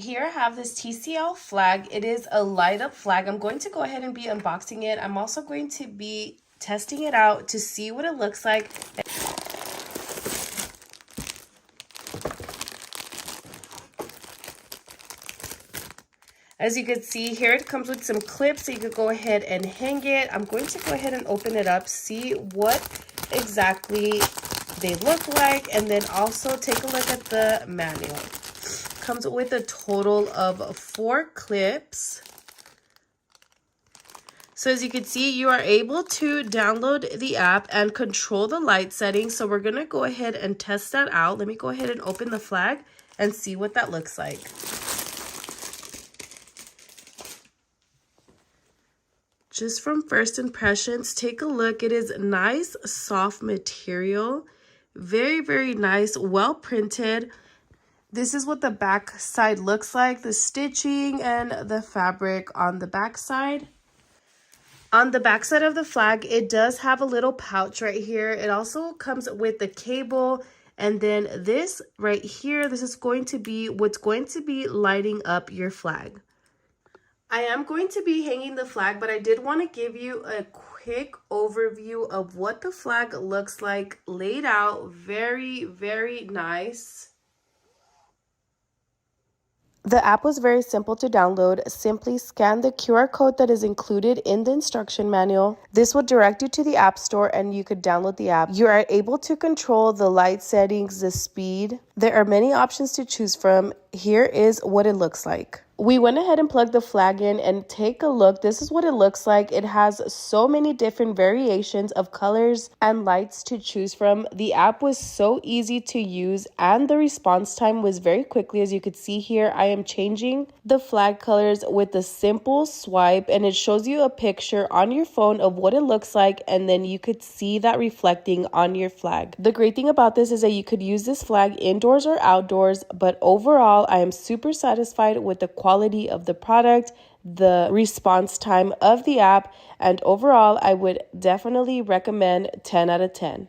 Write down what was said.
Here I have this TCL flag. It is a light up flag. I'm going to go ahead and be unboxing it. I'm also going to be testing it out to see what it looks like. As you can see here, it comes with some clips so you could go ahead and hang it. I'm going to go ahead and open it up, see what exactly they look like, and then also take a look at the manual. Comes with a total of 4 clips. So as you can see, you are able to download the app and control the light settings. So we're going to go ahead and test that out. Let me go ahead and open the flag and see what that looks like. Just from first impressions, take a look. It is nice, soft material. Very, very nice, well printed. This is what the back side looks like, the stitching and the fabric on the back side. On the back side of the flag, it does have a little pouch right here. It also comes with the cable, and then this right here, this is going to be what's going to be lighting up your flag. I am going to be hanging the flag, but I did want to give you a quick overview of what the flag looks like laid out. Very, very nice. The app was very simple to download. Simply scan the QR code that is included in the instruction manual. This will direct you to the App Store and you could download the app. You are able to control the light settings, the speed. There are many options to choose from. Here is what it looks like. We went ahead and plugged the flag in and take a look. This is what it looks like. It has so many different variations of colors and lights to choose from. The app was so easy to use and the response time was very quickly. As you could see here, I am changing the flag colors with a simple swipe and it shows you a picture on your phone of what it looks like, and then you could see that reflecting on your flag. The great thing about this is that you could use this flag indoors or outdoors, but overall I am super satisfied with the quality of the product, the response time of the app, and overall I would definitely recommend 10 out of 10.